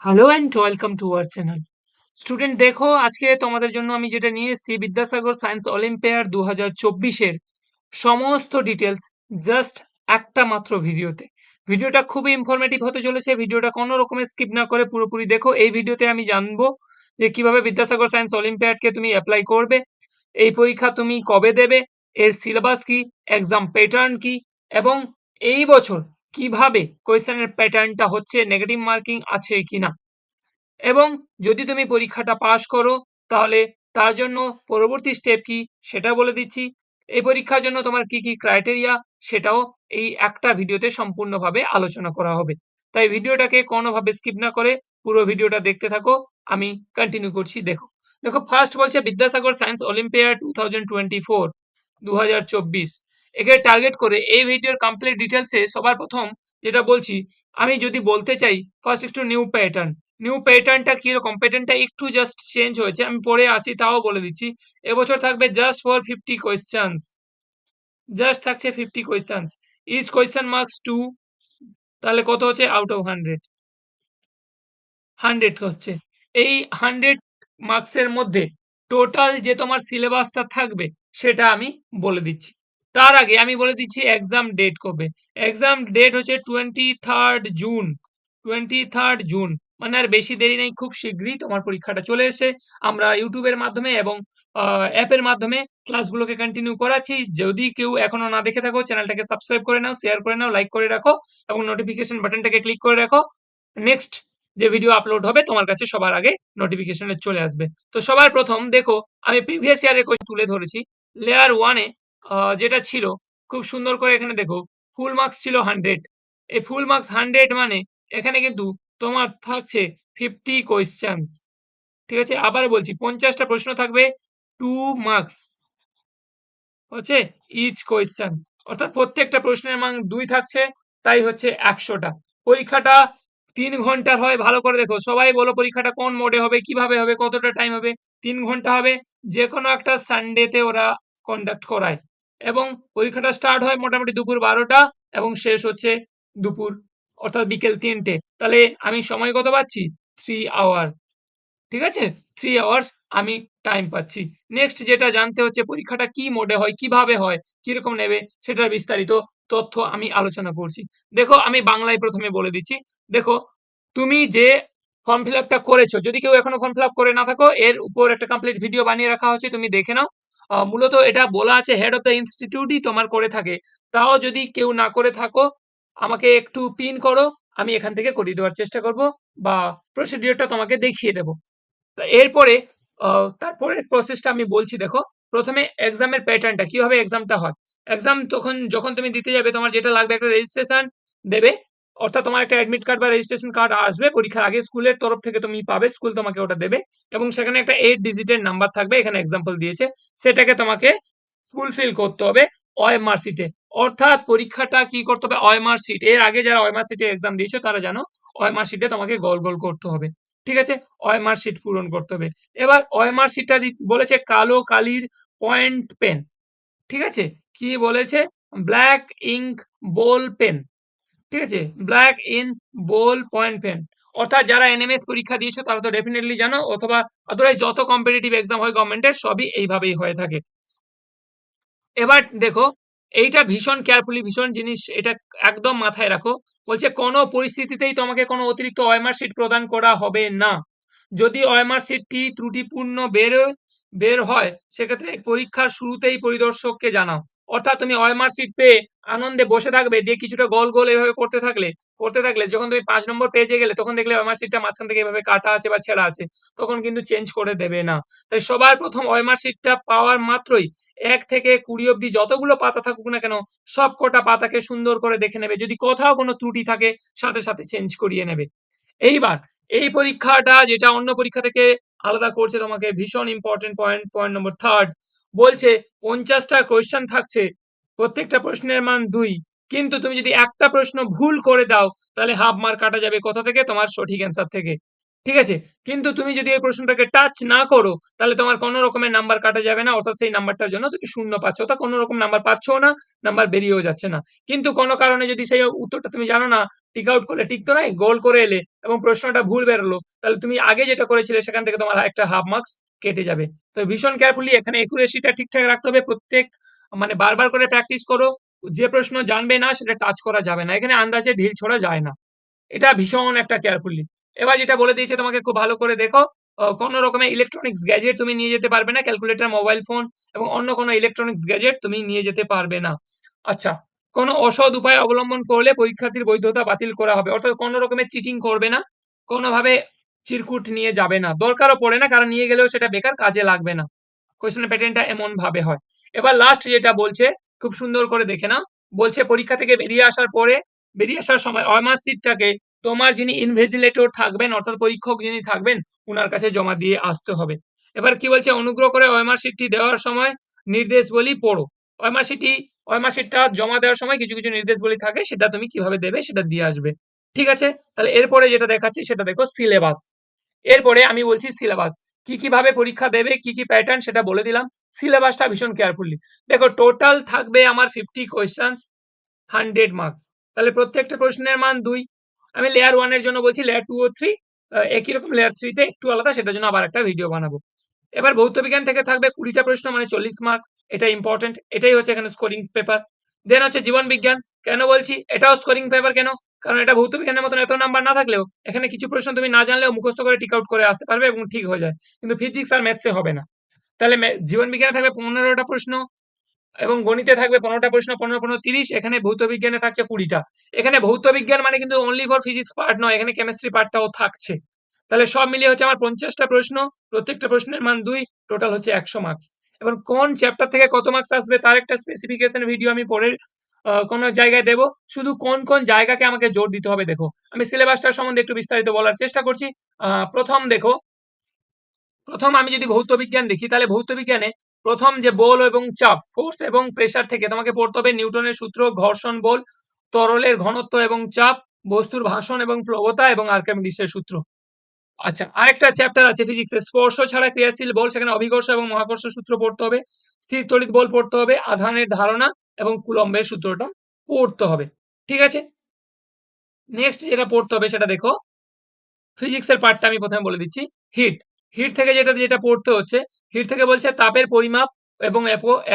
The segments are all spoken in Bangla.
Hello and welcome to our channel. Student দেখো, আজকে তোমাদের জন্য আমি যেটা নিয়ে এসেছি বিদ্যাসাগর সায়েন্স অলিম্পিয়াড 2024-এর সমস্ত ডিটেলস জাস্ট একটা মাত্র ভিডিওতে। ভিডিওটা খুবই ইনফরমেটিভ হতে চলেছে। ভিডিওটা কোনো রকমের স্কিপ না করে পুরোপুরি দেখো। এই ভিডিওতে আমি জানবো যে কিভাবে বিদ্যাসাগর সায়েন্স অলিম্পিয়াডকে তুমি অ্যাপ্লাই করবে, এই পরীক্ষা তুমি কবে দেবে, এর সিলেবাস কি, এক্সাম প্যাটার্ন কি, এবং এই বছর কিভাবে কোয়েশ্চেনের প্যাটার্নটা হচ্ছে, নেগেটিভ মার্কিং আছে কিনা, এবং যদি তুমি পরীক্ষাটা পাশ করো তাহলে তার জন্য পরবর্তী স্টেপ কি সেটা বলে দিচ্ছি। এই পরীক্ষার জন্য তোমার কি কি ক্রাইটেরিয়া সেটাও এই একটা ভিডিওতে সম্পূর্ণভাবে আলোচনা করা হবে। তাই ভিডিওটাকে কোনোভাবে স্কিপ না করে পুরো ভিডিওটা দেখতে থাকো। আমি কন্টিনিউ করছি। দেখো দেখো ফার্স্ট বলছে বিদ্যাসাগর সায়েন্স অলিম্পিয়াড 2024 2024 একে টার্গেট করে এই ভিডিওর কমপ্লিট ডিটেলসে সবার প্রথম যেটা বলছি, আমি যদি বলতে চাই ফার্স্ট একটু নিউ প্যাটার্নটা কিরকম, প্যাটার্নটা একটু জাস্ট চেঞ্জ হয়েছে, আমি পরে আসি তাও বলে দিচ্ছি। এবছর থাকবে জাস্ট ফর 50 কোয়েশ্চেন্স, জাস্ট থাকছে 50 কোয়েশ্চেন্স, ইচ কোয়েশ্চেন মার্কস 2, তাহলে কত হচ্ছে আউট অফ 100 হচ্ছে। এই 100 মার্কসের মধ্যে টোটাল যে তোমার সিলেবাসটা থাকবে সেটা আমি বলে দিচ্ছি। তার আগে আমি বলে দিচ্ছি এক্সাম ডেট কবে। এক্সাম ডেট হচ্ছে 23rd জুন। 23rd জুন মানে আর বেশি দেরি নেই, খুব শীঘ্রই তোমার পরীক্ষাটা চলে এসে আমরা ইউটিউবের মাধ্যমে এবং অ্যাপের মাধ্যমে ক্লাসগুলোকে কন্টিনিউ করাচ্ছি। যদি কেউ এখনো না দেখে থাকো চ্যানেলটাকে সাবস্ক্রাইব করে নাও, শেয়ার করে নাও, লাইক করে রাখো এবং নোটিফিকেশন বাটনটাকে ক্লিক করে রাখো। নেক্সট যে ভিডিও আপলোড হবে তোমার কাছে সবার আগে নোটিফিকেশনে চলে আসবে। তো সবার প্রথম দেখো, আমি প্রিভিয়াস ইয়ারের কোয়েশ্চেন তুলে ধরেছি। লেয়ার ওয়ানে যেটা ছিল, খুব সুন্দর করে এখানে দেখো, ফুল মার্কস ছিল 100। এই ফুল মার্কস 100 মানে এখানে কিন্তু তোমার থাকছে 50 কোয়েশ্চেন্স। ঠিক আছে, আবার বলছি 50টা প্রশ্ন থাকবে, 2 মার্কস হচ্ছে ইচ কোয়েশ্চেন, অর্থাৎ প্রত্যেকটা প্রশ্নের মান 2 থাকছে, তাই হচ্ছে 100টা। পরীক্ষাটা 3 ঘন্টার হয়। ভালো করে দেখো, সবাই বলো পরীক্ষাটা কোন মোডে হবে, কিভাবে হবে, কতটা টাইম হবে। 3 ঘন্টা হবে। যে কোনো একটা সানডেতে ওরা কন্ডাক্ট করায় এবং পরীক্ষাটা স্টার্ট হয় মোটামুটি দুপুর 12টা এবং শেষ হচ্ছে দুপুর অর্থাৎ বিকেল 3টে। তাহলে আমি সময় কত পাচ্ছি? 3 আওয়ার। ঠিক আছে, 3 আওয়ার্স আমি টাইম পাচ্ছি। নেক্সট যেটা জানতে হচ্ছে পরীক্ষাটা কি মোডে হয়, কিভাবে হয়, কিরকম নেবে, সেটার বিস্তারিত তথ্য আমি আলোচনা করছি। দেখো আমি বাংলায় প্রথমে বলে দিচ্ছি। দেখো, তুমি যে ফর্ম ফিল আপটা করেছো, যদি কেউ এখনো ফর্ম ফিল আপ করে না থাকো, এর উপর একটা কমপ্লিট ভিডিও বানিয়ে রাখা হচ্ছে, তুমি দেখে নাও। মূলত এটা বলা আছে হেড অফ দ্য ইনস্টিটিউটই তোমার করে থাকে। তাও যদি কেউ না করে থাকো আমাকে একটু পিন করো, আমি এখান থেকে করিয়ে দেওয়ার চেষ্টা করব বা প্রসিডিওরটা তোমাকে দেখিয়ে দেবো। তো এরপরে তারপরের প্রসেসটা আমি বলছি। দেখো, প্রথমে এক্সামের প্যাটার্নটা, কিভাবে এক্সামটা হয়। এক্সাম তখন যখন তুমি দিতে যাবে, তোমার যেটা লাগবে একটা রেজিস্ট্রেশন দেবে, অর্থাৎ তোমার একটা অ্যাডমিট কার্ড বা রেজিস্ট্রেশন কার্ড আসবে পরীক্ষার আগে, স্কুলের তরফ থেকে তুমি পাবে, স্কুল তোমাকে ওটা দেবে এবং সেখানে একটা 8 ডিজিটের নাম্বার থাকবে, এখানে এক্সাম্পল দিয়েছে, সেটাকে তোমাকে ফুলফিল করতে হবে ওএমআর শিটে। অর্থাৎ পরীক্ষাটা কি করতে হবে, ওএমআর শিট, এর আগে যারা ওএমআর শিটে এক্সাম দিয়েছো তারা জানো ওএমআর শিটে তোমাকে গোল গোল করতে হবে। ঠিক আছে, ওএমআর শিট পূরণ করতে হবে। এবার ওএমআর শিটটা বলেছে কালো কালির পয়েন্ট পেন। ঠিক আছে, কি বলেছে? Black ink ball pen. ঠিক আছে, black ink ball point pen. অর্থাৎ যারা এনএমএস পরীক্ষা দিয়েছো তারা তো ডেফিনেটলি জানো, অথবা আদারওয়াইজ যত কম্পিটিটিভ এক্সাম হয় গভর্নমেন্টের সবই এইভাবেই হয়ে থাকে। এবার দেখো, এইটা ভীষণ কেয়ারফুলি, ভীষণ জিনিস, এটা একদম মাথায় রাখো। বলছে কোনো পরিস্থিতিতেই তোমাকে কোনো অতিরিক্ত ওএমআর শিট প্রদান করা হবে না। যদি ওএমআর শিটটি ত্রুটিপূর্ণ বের হয় সেক্ষেত্রে পরীক্ষার শুরুতেই পরিদর্শককে জানাও। অর্থাৎ তুমি ওএমআর শিট পেয়ে আনন্দে বসে থাকবে, দিয়ে কিছুটা গোল গোল এভাবে করতে থাকলে যখন তুমি 5 নম্বর পেজে গেলে তখন দেখলে ওএমআর শিটটা মাঝখান থেকে এভাবে কাটা আছে বা ছেঁড়া আছে, তখন কিন্তু চেঞ্জ করে দেবে না। তাই সবার প্রথম ওএমআর শিটটা পাওয়ার মাত্রই 1 থেকে 20 অব্দি যতগুলো পাতা থাকুক না কেন সব কটা পাতাকে সুন্দর করে দেখে নেবে, যদি কোথাও কোনো ত্রুটি থাকে সাথে সাথে চেঞ্জ করিয়ে নেবে। এইবার এই পরীক্ষাটা যেটা অন্য পরীক্ষা থেকে আলাদা করছে তোমাকে, ভীষণ ইম্পর্টেন্ট পয়েন্ট, পয়েন্ট নম্বর 3, বলছে 50টা কোয়েশ্চেন থাকছে, প্রত্যেকটা প্রশ্নের মান 2, কিন্তু তুমি যদি একটা প্রশ্ন ভুল করে দাও তাহলে হাফ মার্ক কাটা যাবে কোথা থেকে, তোমার সঠিক অ্যান্সার থেকে। ঠিক আছে, কিন্তু তুমি যদি এই প্রশ্নটাকে টাচ না করো তাহলে তোমার কোনো রকমের নাম্বার কাটা যাবে না, অর্থাৎ সেই নাম্বারটার জন্য তুমি শূন্য পাচ্ছ, তা কোনো রকম নাম্বার পাচ্ছ না, নাম্বার বেরিয়েও যাচ্ছে না। কিন্তু কোনো কারণে যদি সেই উত্তরটা তুমি জানো না, টিক আউট করলে, টিক তো নাই, গোল করে এলে এবং প্রশ্নটা ভুল বেরোলো, তাহলে তুমি আগে যেটা করেছিলে সেখান থেকে তোমার একটা হাফ মার্কস কেটে যাবে। তো ভীষণ কেয়ারফুলি এখানে একুরেসিটা ঠিকঠাক রাখতে হবে। প্রত্যেক মানে বারবার করে প্র্যাকটিস করো। যে প্রশ্ন জানবে না সেটা টাচ করা যাবে না, এখানে আন্দাজে ঢিল ছোড়া যায় না। এটা ভীষণ একটা কেয়ারফুলি। এবার যেটা বলে দিয়েছে তোমাকে খুব ভালো করে দেখো, কোনো রকমের ইলেকট্রনিক্স গ্যাজেট তুমি নিয়ে যেতে পারবে না, ক্যালকুলেটর, মোবাইল ফোন এবং অন্য কোনো ইলেকট্রনিক্স গ্যাজেট তুমি নিয়ে যেতে পারবে না। আচ্ছা, কোনো অসৎ উপায় অবলম্বন করলে পরীক্ষার্থীর বৈধতা বাতিল করা হবে, অর্থাৎ কোনো রকমের চিটিং করবে না, কোনোভাবে চিরকুট নিয়ে যাবে না, দরকারও পড়ে না, কারণ নিয়ে গেলেও সেটা বেকার, কাজে লাগবে না। কোয়েশ্চেন প্যাটার্নটা এমন ভাবে হয়। এবার লাস্ট যেটা বলছে, খুব সুন্দর করে দেখে নাও, বলছে পরীক্ষা থেকে বেরিয়ে আসার পরে, বেরিয়ে আসার সময় ওএমআর শিটটাকে তোমার যিনি ইনভিজিলেটর থাকবেন, অর্থাৎ পরীক্ষক যিনি থাকবেন, উনার কাছে জমা দিয়ে আসতে হবে। এবার কি বলছে, অনুগ্রহ করে ওএমআর শিটটি দেওয়ার সময় নির্দেশবলী পড়ো। ওএমআর শিটটা জমা দেওয়ার সময় কিছু কিছু নির্দেশবলী থাকে, সেটা তুমি কিভাবে দেবে সেটা দিয়ে আসবে। ঠিক আছে, তাহলে এরপরে যেটা দেখাচ্ছি সেটা দেখো, সিলেবাস। এরপরে আমি বলছি সিলেবাস, কি কি ভাবে পরীক্ষা দেবে, কি কি প্যাটার্ন সেটা বলে দিলাম। সিলেবাসটা ভীষণ কেয়ারফুলি দেখো। টোটাল থাকবে আমার 50 কোয়েশ্চেন্স, 100 মার্কস। তাহলে প্রত্যেকটা প্রশ্নের মান 2। আমি লেয়ার 1 এর জন্য বলছি, লেয়ার 2 ও 3 একই রকম, লেয়ার 3 তে একটু আলাদা, সেটার জন্য আবার একটা ভিডিও বানাবো। এবার ভৌত বিজ্ঞান থেকে থাকবে 20টা প্রশ্ন, মানে 40 মার্ক। এটা ইম্পর্টেন্ট, এটাই হচ্ছে এখানে স্কোরিং পেপার। দেন হচ্ছে জীবন বিজ্ঞান। কেন বলছি এটাও স্কোরিং পেপার, কেন? কারণ এটা ভৌত বিজ্ঞানের মতন এত নাম্বার না থাকলেও এখানে কিছু প্রশ্ন তুমি না জানলেও মুখস্থ করে টিক আউট করে আসতে পারবে এবং ঠিক হয়ে যায়, কিন্তু ফিজিক্স আর ম্যাথসে হবে না। তাহলে জীবন বিজ্ঞানে থাকবে 15টা প্রশ্ন এবং গণিতে থাকবে 15টা প্রশ্ন, 15 15 30। এখানে ভৌত বিজ্ঞানে থাকছে 20টা। এখানে ভৌত বিজ্ঞান মানে কিন্তু অনলি ফর ফিজিক্স পার্ট নয়, এখানে কেমিস্ট্রি পার্টটাও থাকছে। তাহলে সব মিলিয়ে হচ্ছে আমার 50টা প্রশ্ন, প্রত্যেকটা প্রশ্নের মান 2, টোটাল হচ্ছে 100 মার্কস। এবার কোন চ্যাপ্টার থেকে কত মার্কস আসবে তার একটা স্পেসিফিকেশন ভিডিও আমি পরে কোন জায়গায় দেব। শুধু কোন কোন জায়গাকে আমাকে জোর দিতে হবে দেখো, আমি সিলেবাসটার সম্বন্ধে একটু বিস্তারিত বলার চেষ্টা করছি। প্রথম দেখো, প্রথম আমি যদি ভৌত বিজ্ঞান দেখি, তাহলে ভৌত বিজ্ঞানে প্রথম যে বল এবং চাপ, ফোর্স এবং প্রেসার থেকে তোমাকে পড়তে হবে নিউটনের সূত্র, ঘর্ষণ বল, তরলের ঘনত্ব এবং চাপ, বস্তুর ভাষণ এবং প্লবতা এবং আর্কিমিডিসের সূত্র। আচ্ছা, আরেকটা চ্যাপ্টার আছে ফিজিক্সের, স্পর্শ ছাড়া ক্রিয়াশীল বল, সেখানে অভিকর্ষ এবং মহাকর্ষ সূত্র পড়তে হবে, স্থির তড়িৎ বল পড়তে হবে, আধানের ধারণা এবং কুলম্বের সূত্রটা পড়তে হবে। ঠিক আছে, নেক্সট যেটা পড়তে হবে সেটা দেখো, ফিজিক্সের পার্টটা আমি প্রথমে বলে দিচ্ছি। হিট, হিট থেকে যেটা যেটা পড়তে হচ্ছে, হিট থেকে বলছে তাপের পরিমাপ এবং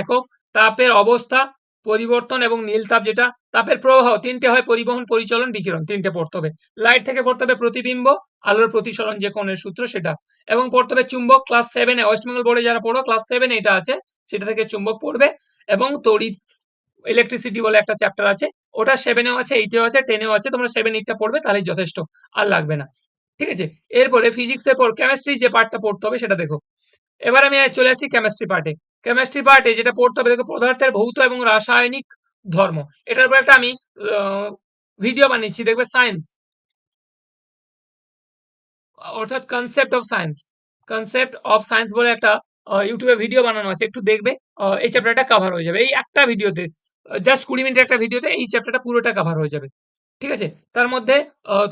একক, তাপের অবস্থা, পরিবর্তন এবং নীল তাপ যেটা, তাপের প্রবাহ 3টে হয়, পরিবহন, পরিচলন, বিকিরণ, 3টে পড়তে হবে। লাইট থেকে পড়তে হবে প্রতিবিম্ব, আলোর প্রতিসরণ যে কোণের সূত্র সেটা, এবং পড়তে হবে চুম্বক। ক্লাস 7-এ ওয়েস্ট বেঙ্গল বোর্ডে যারা পড়ো, ক্লাস 7-এ এটা আছে, সেটা থেকে চুম্বক পড়বে। এবং তড়িৎ, ইলেকট্রিসিটি বলে একটা চ্যাপ্টার আছে, ওটা 7-এও আছে, 8-এও আছে, 10-এও আছে, তোমরা 7 8টা পড়বে তাহলেই যথেষ্ট, আর লাগবে না। ঠিক আছে, এরপরে ফিজিক্সের পর কেমিস্ট্রি যে পার্টটা পড়তে হবে সেটা দেখো। এবার আমি চলে আসছি কেমিস্ট্রি পার্টে। কেমিস্ট্রি পার্টে যেটা পড়তে হবে দেখো, পদার্থের ভৌত এবং রাসায়নিক ধর্ম। এটার উপর একটা আমি ভিডিও বানিয়েছি, দেখবে সায়েন্স, অর্থাৎ concept of science, concept of science বলে একটা ইউটিউবে ভিডিও বানানো আছে, একটু দেখবে। এই চ্যাপ্টারটা কভার হয়ে যাবে এই একটা ভিডিওতে, জাস্ট 20 মিনিটের একটা ভিডিওতে এই চ্যাপ্টারটা পুরোটা কভার হয়ে যাবে। ঠিক আছে, তার মধ্যে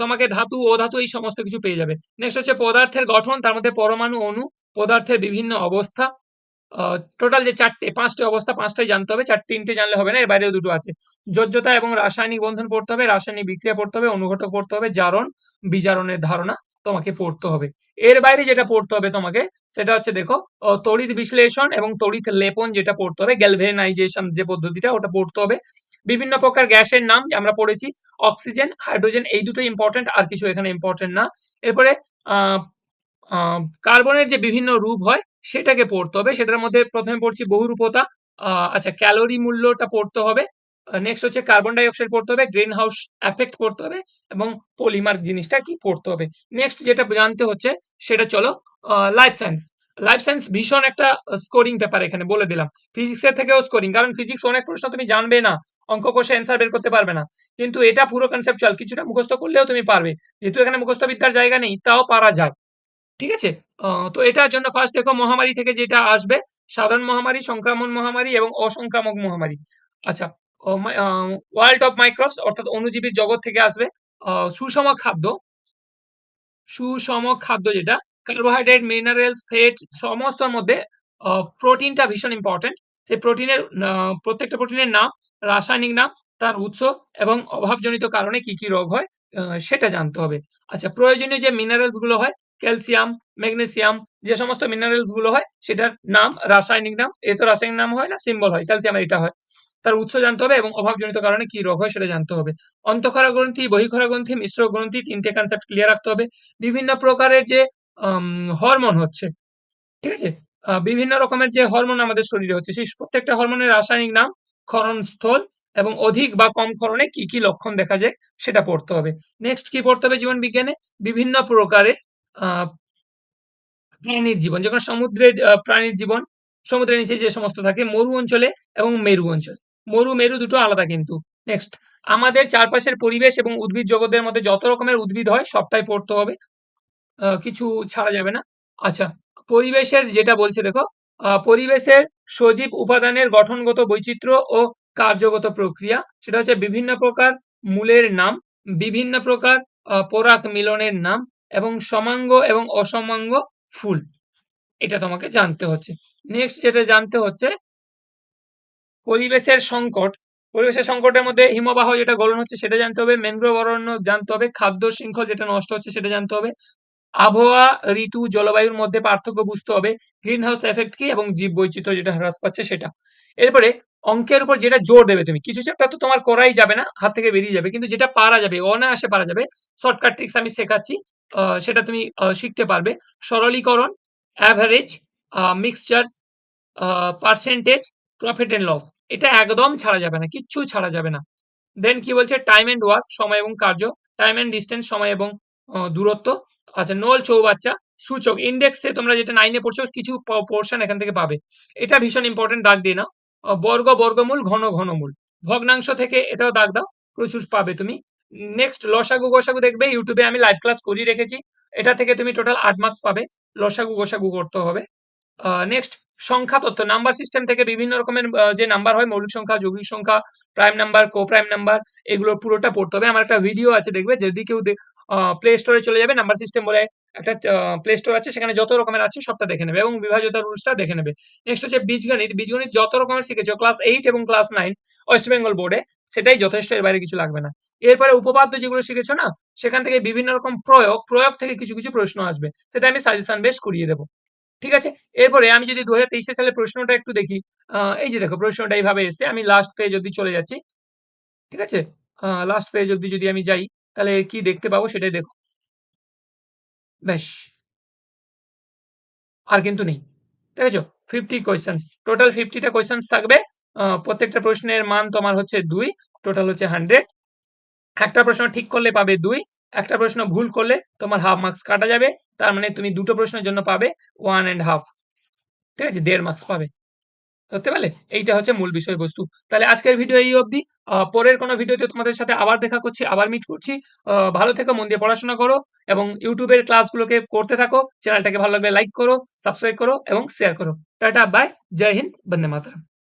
তোমাকে ধাতু, অধাতু এই সমস্ত কিছু পেয়ে যাবে। নেক্সট হচ্ছে পদার্থের গঠন, তার মধ্যে পরমাণু, অণু, পদার্থের বিভিন্ন অবস্থা। টোটাল যে 5টে অবস্থা, 5টাই জানতে হবে, 3টে জানলে হবে না, এর বাইরেও 2টো আছে। যোজ্যতা এবং রাসায়নিক বন্ধন পড়তে হবে, রাসায়নিক বিক্রিয়া পড়তে হবে, অনুঘটক পড়তে হবে, জারণ, বিজারণের ধারণা তোমাকে পড়তে হবে। এর বাইরে যেটা পড়তে হবে তোমাকে সেটা হচ্ছে দেখো, তড়িৎ বিশ্লেষণ এবং তড়িৎ লেপন যেটা পড়তে হবে, গ্যালভেনাইজেশন যে পদ্ধতিটা, ওটা পড়তে হবে। বিভিন্ন প্রকার গ্যাসের নাম যে আমরা পড়েছি, অক্সিজেন, হাইড্রোজেন, এই দুটো ইম্পর্টেন্ট, আর কিছু এখানে ইম্পর্টেন্ট না। এরপরে আহ কার্বনের যে বিভিন্ন রূপ হয় সেটাকে পড়তে হবে, সেটার মধ্যে প্রথমে পড়ছি বহুরূপতা। আচ্ছা, ক্যালোরি মূল্যটা পড়তে হবে। নেক্সট হচ্ছে কার্বন ডাই অক্সাইড পড়তে হবে, গ্রিন হাউস এফেক্ট পড়তে হবে এবং পলিমার জিনিসটা কি পড়তে হবে। নেক্সট যেটা জানতে হচ্ছে সেটা চলো, লাইফ সায়েন্স। লাইফ সায়েন্স ভীষণ একটা স্কোরিং পেপার, এখানে বলে দিলাম। ফিজিক্সের থেকেও স্কোরিং, কারণ ফিজিক্স অনেক প্রশ্ন তুমি জানবে না, অঙ্ক কষে অ্যান্সার বের করতে পারবে না, কিন্তু এটা পুরো কনসেপচুয়াল, কিছুটা মুখস্থ করলেও তুমি পারবে, যেহেতু এখানে মুখস্থ বিদ্যার জায়গা নেই, তাও পারা যায়। ঠিক আছে, তো এটার জন্য ফার্স্ট দেখো মহামারী থেকে যেটা আসবে, সাধারণ মহামারী, সংক্রমণ মহামারী এবং অসংক্রামক মহামারী। আচ্ছা, ওয়ার্ল্ড অফ মাইক্রোবস অর্থাৎ অণুজীবীর জগৎ থেকে আসবে। সুষম খাদ্য, সুষম খাদ্য যেটা, কার্বোহাইড্রেট, মিনারেলস, ফ্যাট, সমস্তর মধ্যে প্রোটিনটা ভীষণ ইম্পর্টেন্ট। সেই প্রোটিনের প্রত্যেকটা প্রোটিনের নাম, রাসায়নিক নাম, তার উৎস এবং অভাবজনিত কারণে কি কি রোগ হয় সেটা জানতে হবে। আচ্ছা, প্রয়োজনীয় যে মিনারেলস গুলো হয় ক্যালসিয়াম, ম্যাগনেসিয়াম, যে সমস্ত মিনারেলস গুলো হয় সেটার নাম, রাসায়নিক নাম, এ তো রাসায়নিক নাম হয় না, সিম্বল হয়, ক্যালসিয়ামের এটা হয়। তার উৎস জানতে হবে এবং অভাবজনিত কারণে কি রোগ হয় সেটা জানতে হবে। অন্তঃক্ষরা গ্রন্থি, বহিঃক্ষরা গ্রন্থি, মিশ্র গ্রন্থি, ৩ টে কনসেপ্ট ক্লিয়ার রাখতে হবে। বিভিন্ন প্রকারের যে হরমোন হচ্ছে, ঠিক আছে? বিভিন্ন রকমের যে হরমোন আমাদের শরীরে হচ্ছে, সেই প্রত্যেকটা হরমোনের রাসায়নিক নাম, ক্ষরণস্থল এবং অধিক বা কম ক্ষরণে কি, কি লক্ষণ দেখা যায় সেটা পড়তে হবে। নেক্সট কি পড়তে হবে জীবন বিজ্ঞানে? বিভিন্ন প্রকারের আ প্রাণীর জীবন, যেমন সমুদ্রের প্রাণীর জীবন, সমুদ্রের নিচে যে সমস্ত থাকে, মরু অঞ্চলে এবং মেরু অঞ্চলে। মরু, মেরু দুটো আলাদা কিন্তু। নেক্সট, আমাদের চারপাশের পরিবেশ এবং উদ্ভিদ জগতের মধ্যে যত রকমের উদ্ভিদ হয় সবটাই পড়তে হবে। কিছু ছাড়া যাবে না। আচ্ছা, পরিবেশের যেটা বলছে দেখো, পরিবেশের সজীব উপাদানের গঠনগত বৈচিত্র্য ও কার্যগত প্রক্রিয়া, সেটা হচ্ছে বিভিন্ন প্রকার মূলের নাম, বিভিন্ন প্রকার পরাগ মিলনের নাম এবং সমাঙ্গ এবং অসমাঙ্গ ফুল। এটা তোমাকে জানতে হচ্ছে। নেক্সট যেটা জানতে হচ্ছে, পরিবেশের সংকট। পরিবেশের সংকটের মধ্যে হিমবাহ যেটা গলন হচ্ছে সেটা জানতে হবে, ম্যানগ্রোভ অরণ্য জানতে হবে, খাদ্য শৃঙ্খল যেটা নষ্ট হচ্ছে সেটা জানতে হবে, আবহাওয়া, ঋতু, জলবায়ুর মধ্যে পার্থক্য বুঝতে হবে, গ্রিন হাউস এফেক্ট কি এবং জীববৈচিত্র্য যেটা হ্রাস পাচ্ছে সেটা। এরপরে অঙ্কের উপর যেটা জোর দেবে তুমি, কিছু চ্যাপ্টার তো তোমার করাই যাবে না, হাত থেকে বেরিয়ে যাবে, কিন্তু যেটা পারা যাবে, অনায়াসে পারা যাবে, শর্টকাট ট্রিক্স আমি শেখাচ্ছি, সেটা তুমি শিখতে পারবে। সরলীকরণ, average, mixture, percentage, profit and loss, এটা একদম ছাড়া যাবে না, কিচ্ছু ছাড়া যাবে না। দেন কি বলছে, টাইম এন্ড ওয়ার্ক, সময় এবং কার্য, টাইম এন্ড ডিস্টেন্স, সময় এবং দূরত্ব। আচ্ছা, নোল চৌবাচ্চা, সূচক, ইন্ডেক্সে তোমরা যেটা 9 এ পড়ছো কিছু পোর্শন এখান থেকে পাবে। এটা ভীষণ ইম্পর্টেন্ট, দাগ দিয়ে নাও। বর্গ, বর্গমূল, ঘন, ঘনমূল, ভগ্নাংশ থেকে এটাও দাগ দাও, প্রচুর পাবে তুমি। নেক্সট, লসাগু গোসাগু দেখবে, ইউটিউবে আমি লাইভ ক্লাস করিয়ে রেখেছি, এটা থেকে তুমি টোটাল 8 মার্কস পাবে। লসাগু গোসাগু করতে হবে। নেক্সট, সংখ্যা তত্ত্ব, নাম্বার সিস্টেম থেকে বিভিন্ন রকমের যে নাম্বার হয়, মৌলিক সংখ্যা, যৌগিক সংখ্যা, প্রাইম নাম্বার, কো প্রাইম নাম্বার, এগুলো পুরোটা পড়তে হবে। আমার একটা ভিডিও আছে, দেখবে, যদি কেউ প্লে স্টোরে চলে যাবে, নাম্বার সিস্টেম বলে একটা প্লে স্টোর আছে, সেখানে যত রকমের আছে সবটা দেখে নেবে এবং বিভাজ্যতা রুলসটা দেখে নেবে। নেক্সট হচ্ছে বীজগণিত, বীজগণিত যত রকমের শিখেছো ক্লাস 8 এবং ক্লাস 9 ওয়েস্ট বেঙ্গল বোর্ডে, সেটাই যথেষ্ট, এর বাইরে কিছু লাগবে না। এরপরে উপপাদ্য যেগুলো শিখেছো না, সেখান থেকে বিভিন্ন রকম প্রয়োগ, প্রয়োগ থেকে কিছু কিছু প্রশ্ন আসবে, সেটা আমি সাজেশন বেস করিয়ে দেবো। ঠিক আছে? এরপরে আমি যদি ২০২৩ সালের প্রশ্নটা একটু দেখি, এই যে দেখো প্রশ্নটা এইভাবে এসছে। আমি লাস্ট পেজ অব্দি চলে যাচ্ছি। ঠিক আছে? লাস্ট পেজ অব্দি যদি আমি যাই, তাহলে কি দেখতে পাবো সেটাই দেখো। ব্যাস, আর কিন্তু নেই। দেখেছো? 50 কোয়েশ্চেনস। টোটাল 50 টা কোয়েশ্চেনস থাকবে। প্রত্যেকটা প্রশ্নের মান তোমার হচ্ছে ২, টোটাল হচ্ছে 100। একটা প্রশ্ন ঠিক করলে পাবে ২, একটা প্রশ্ন ভুল করলে তোমার হাফ মার্কস কাটা যাবে। তার মানে তুমি ২ টো প্রশ্নের জন্য পাবে 1 1/2। ঠিক আছে? ১.৫ মার্কস পাবে। ধরতে পারলে? এইটা হচ্ছে মূল বিষয়বস্তু। তাহলে আজকের ভিডিও এই অবধি। পরের কোনো ভিডিওতে তোমাদের সাথে আবার দেখা করছি, আবার মিট করছি। ভালো থেকো, মন দিয়ে পড়াশোনা করো এবং YouTube এর ক্লাসগুলোকে করতে থাকো। চ্যানেলটাকে ভালো লাগলে লাইক করো, সাবস্ক্রাইব করো এবং শেয়ার করো। Tata, bye. জয় হিন্দ, বন্দে মাতরম।